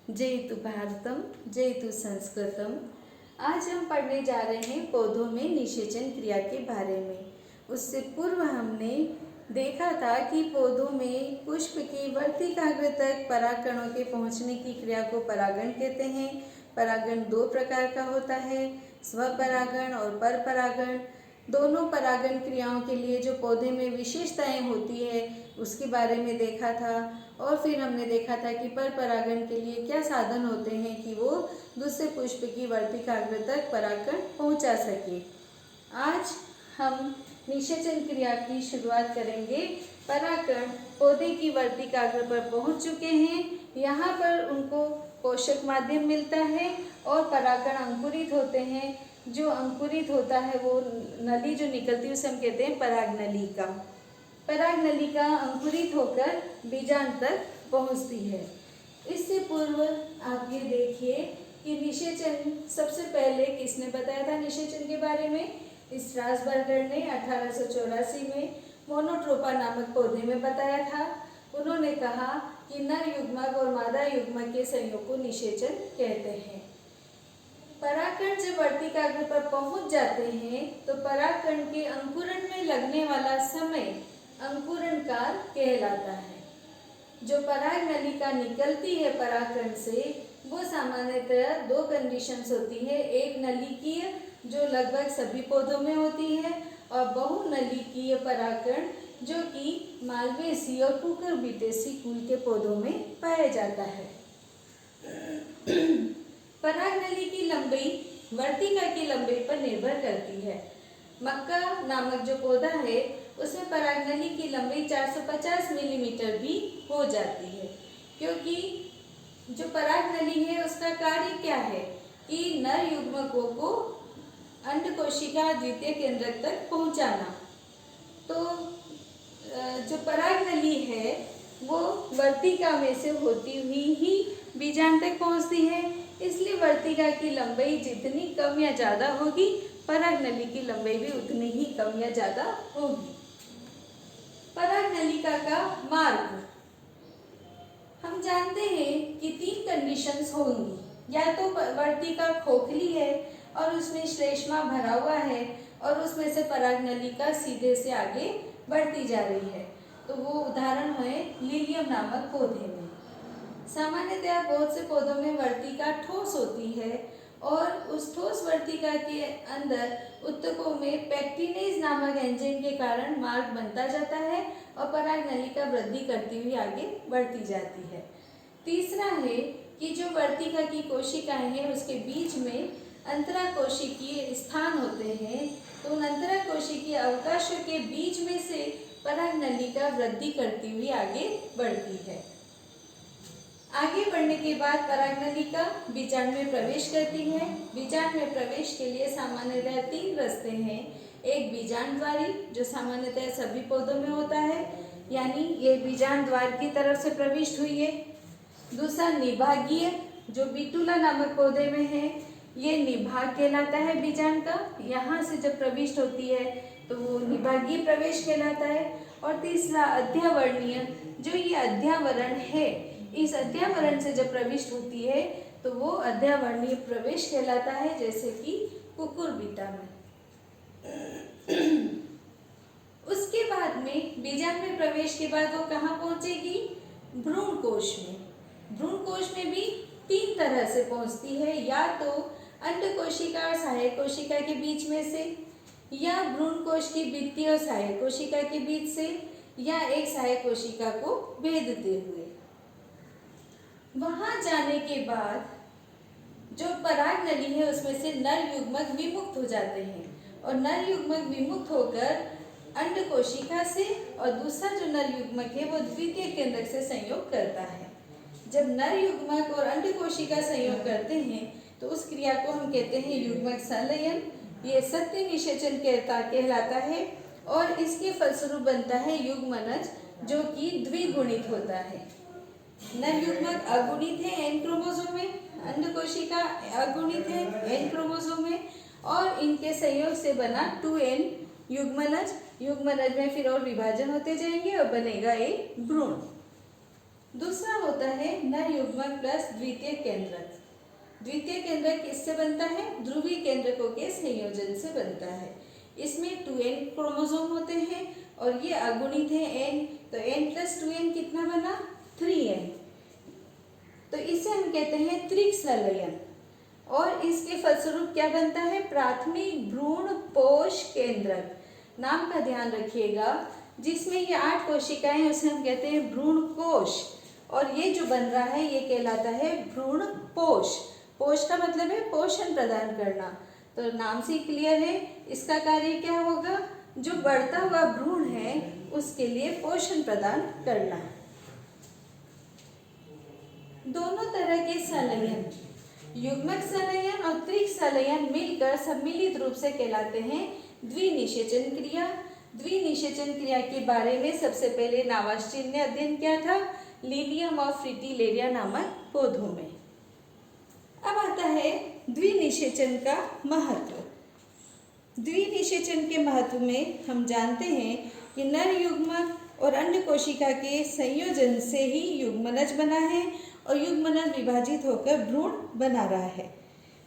जयतु भारतम जयतु संस्कृतम। आज हम पढ़ने जा रहे हैं पौधों में निषेचन क्रिया के बारे में। उससे पूर्व हमने देखा था कि पौधों में पुष्प की वर्तिकाग्र तक परागकणों के पहुंचने की क्रिया को परागण कहते हैं। परागण दो प्रकार का होता है, स्वपरागण और परपरागण। दोनों परागण क्रियाओं के लिए जो पौधे में विशेषताएं होती है उसके बारे में देखा था। और फिर हमने देखा था कि पर परागण के लिए क्या साधन होते हैं कि वो दूसरे पुष्प की वर्तिकाग्र तक परागकण पहुंचा सके। आज हम निषेचन क्रिया की शुरुआत करेंगे। परागकण पौधे की वर्तिकाग्र पर पहुंच चुके हैं। यहाँ पर उनको पोषक माध्यम मिलता है और परागकण अंकुरित होते हैं। जो अंकुरित होता है वो नली जो निकलती है उसे हम कहते हैं परागनलिका। परागनलिका अंकुरित होकर बीजांड तक पहुंचती है। इससे पूर्व आप ये देखिए कि निषेचन सबसे पहले किसने बताया था निषेचन के बारे में? स्ट्रासबर्गर ने 1884 में मोनोट्रोपा नामक पौधे में बताया था। उन्होंने कहा कि नर युग्मक और मादा युग्मक के संयोग को निषेचन कहते हैं। परागकण जब वर्तिकाग्र पर पहुंच जाते हैं तो परागकण के अंकुरण में लगने वाला समय अंकुरण काल कहलाता है। जो पराग नलिका निकलती है परागकण से वो सामान्यतः दो कंडीशंस होती है। एक नलिकीय जो लगभग सभी पौधों में होती है और बहुनलिकीय परागकण जो कि मालवेसी और कुकुरबिटेसी कुल के पौधों में पाया जाता है। परागनली की लंबाई वर्तिका की लंबाई पर निर्भर करती है। मक्का नामक जो पौधा है उसमें परागनली की लंबाई 450 मिलीमीटर भी हो जाती है, क्योंकि जो परागनली है उसका कार्य क्या है कि नर युग्मकों को अंडकोशिका द्वितीय केंद्रक तक पहुंचाना। तो जो परागनली है वो वर्तिका में से होती हुई ही बीजांड तक पहुंचती है। इसलिए वर्तिका की लंबाई जितनी कम या ज़्यादा होगी परागनली की लंबाई भी उतनी ही कम या ज़्यादा होगी। परागनलिका का मार्ग हम जानते हैं कि 3 कंडीशंस होंगी। या तो वर्तिका खोखली है और उसमें श्लेष्मा भरा हुआ है और उसमें से परागनलिका सीधे से आगे बढ़ती जा रही है। तो वो उदाहरण है लिलियम नामक पौधे में। सामान्यतया बहुत से पौधों में वर्तिका ठोस होती है और उस ठोस वर्तिका के अंदर उत्तकों में पैक्टिनेज नामक एंजाइम के कारण मार्ग बनता जाता है और परागनलिका वृद्धि करती हुई आगे बढ़ती जाती है। तीसरा है कि जो वर्तिका की कोशिकाएं हैं उसके बीच में अंतराकोशिकीय स्थान होते हैं। तो उन अंतराकोशिकीय अवकाशों के बीच में से परागनलिका वृद्धि करती हुई आगे बढ़ती है। आगे बढ़ने के बाद परागनलिका बीजांड में प्रवेश करती है। बीजांड में प्रवेश के लिए सामान्यतः 3 रास्ते हैं। एक बीजांड द्वारी जो सामान्यतः सभी पौधों में होता है, यानी ये बीजांड द्वार की तरफ से प्रविष्ट हुई है। दूसरा निभागीय जो बिटुला नामक पौधे में है, ये निभाग कहलाता है बीजांड का। यहाँ से जब प्रविष्ट होती है तो वो निभागीय प्रवेश कहलाता है। और तीसरा अध्यावरणीय जो ये अध्यावरण है, इस अध्यावरण से जब प्रविष्ट होती है तो वो अध्यावरणीय प्रवेश कहलाता है, जैसे कि कुकुरबिटा में। उसके बाद में बीजांड में प्रवेश के बाद वो कहाँ पहुंचेगी? भ्रूण कोश में। भ्रूण कोश में भी 3 तरह से पहुंचती है, या तो अंडकोशिका और सहायक कोशिका के बीच में से, या भ्रूण कोश की भित्ति और सहायक कोशिका के बीच से, या एक सहायक कोशिका को भेदते हुए। वहां जाने के बाद जो परागनली है उसमें से नर युग्मक विमुक्त हो जाते हैं और नर युग्मक विमुक्त होकर अंडकोशिका से और दूसरा जो नर युग्मक है वो द्वितीय केंद्रक से संयोग करता है। जब नर युग्मक और अंडकोशिका संयोग करते हैं तो उस क्रिया को हम कहते हैं युग्मक संलयन। ये सत्य निषेचन कहलाता है और इसके फलस्वरूप बनता है युग्मनज जो कि द्विगुणित होता है। नर युग्मक अगुणित है N क्रोमोसोम में, अंडकोशिका अगुणित है N क्रोमोसोम में, और इनके संयोग से बना 2N युग्मनज। युग्मनज में फिर और विभाजन होते जाएंगे और बनेगा एक भ्रूण। दूसरा होता है नर युग्मक प्लस द्वितीय केंद्रक। द्वितीय केंद्रक किससे बनता है? ध्रुवीय केंद्रकों के संयोजन से बनता है। इसमें 2n क्रोमोसोम होते हैं और ये अगुणित है n, तो n प्लस 2n कितना बना? 3n। तो इसे हम कहते हैं त्रिक संलयन और इसके फलस्वरूप क्या बनता है? प्राथमिक भ्रूण पोष केंद्रक। नाम का ध्यान रखिएगा, जिसमें ये 8 कोशिकाएं हैं उसे हम कहते हैं भ्रूण कोश और ये जो बन रहा है ये कहलाता है भ्रूण पोष। पोष का मतलब है पोषण प्रदान करना, तो नाम से क्लियर है इसका कार्य क्या होगा? जो बढ़ता हुआ भ्रूण है उसके लिए पोषण प्रदान करना। दोनों तरह के संलयन, युग्मक संलयन और त्रिक संलयन मिलकर सम्मिलित रूप से कहलाते हैं द्विनिषेचन क्रिया। द्विनिषेचन क्रिया के बारे में सबसे पहले नावास्टिन ने अध्ययन किया था लिलियम और फ्रिटिलेरिया नामक पौधों में। अब आता है द्विनिषेचन का महत्व। द्विनिषेचन के महत्व में हम जानते हैं कि नर युग्मक और अंड कोशिका के संयोजन से ही युग्मनज बना है और युग्मनज विभाजित होकर भ्रूण बना रहा है।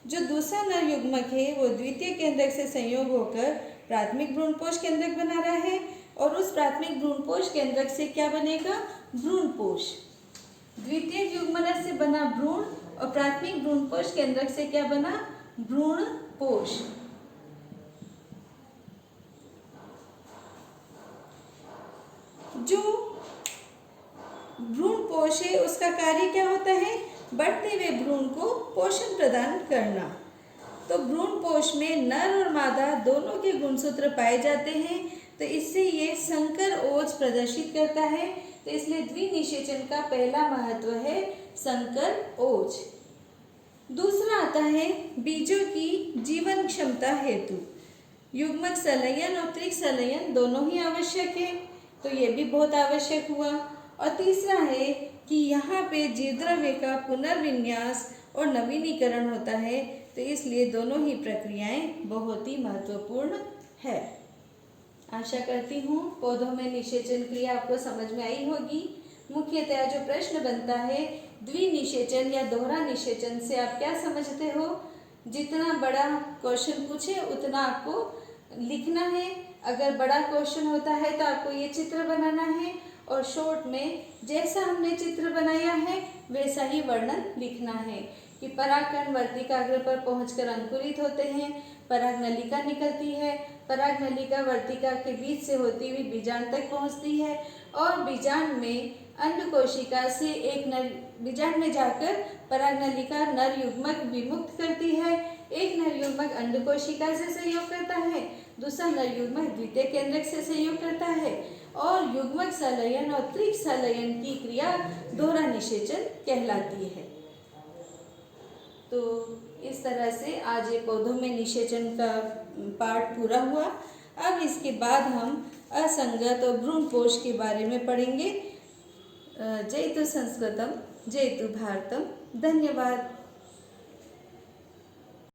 जो दूसरा नर युग्मक है वो द्वितीय केंद्रक से संयोग होकर प्राथमिक भ्रूणपोष केंद्रक बना रहा है और उस प्राथमिक भ्रूणपोष केंद्रक से क्या बनेगा? भ्रूणपोष। द्वितीय युग्मनज से बना भ्रूण और प्राथमिक भ्रूणपोष केंद्रक से क्या बना? भ्रूणपोष। जो भ्रूणपोष है उसका कार्य क्या होता है? बढ़ते हुए भ्रूण को पोषण प्रदान करना। तो भ्रूणपोष में नर और मादा दोनों के गुणसूत्र पाए जाते हैं, तो इससे ये संकर ओज प्रदर्शित करता है। तो इसलिए द्विनिषेचन का पहला महत्व है संकर ओज। दूसरा आता है बीजों की जीवन क्षमता हेतु। युग्मक संलयन और त्रिक संलयन दोनों ही आवश्यक है, तो ये भी बहुत आवश्यक हुआ। और तीसरा है कि यहाँ पे जीवद्रव्य का पुनर्विन्यास और नवीनीकरण होता है, तो इसलिए दोनों ही प्रक्रियाएं बहुत ही महत्वपूर्ण है। आशा करती हूँ पौधों में निषेचन क्रिया आपको समझ में आई होगी। मुख्यतः जो प्रश्न बनता है द्विनिषेचन या दोहरा निषेचन से आप क्या समझते हो? जितना बड़ा क्वेश्चन पूछे उतना आपको लिखना है। अगर बड़ा क्वेश्चन होता है तो आपको ये चित्र बनाना है और शॉर्ट में जैसा हमने चित्र बनाया है वैसा ही वर्णन लिखना है कि परागकण वर्तिकाग्र पर पहुंचकर अंकुरित होते हैं, पराग नलिका निकलती है, पराग नलिका वर्तिका के बीच से होती हुई बीजांड तक पहुंचती है और बीजांड में अंड कोशिका से एक नर बीजांड में जाकर पराग नलिका नर युग्मक विमुक्त करती है। एक नर युग्मक अंड कोशिका से संयोग करता है, दूसरा नर युग्मक द्वितीय केंद्रक से संयोग करता है और युग्मक संलयन और त्रिक संलयन की क्रिया दोहरा निषेचन कहलाती है। तो इस तरह से आज ये पौधों में निषेचन का पार्ट पूरा हुआ। अब इसके बाद हम असंगत और भ्रूणपोष के बारे में पढ़ेंगे। जयतु संस्कृतम, जयतु भारतम। धन्यवाद।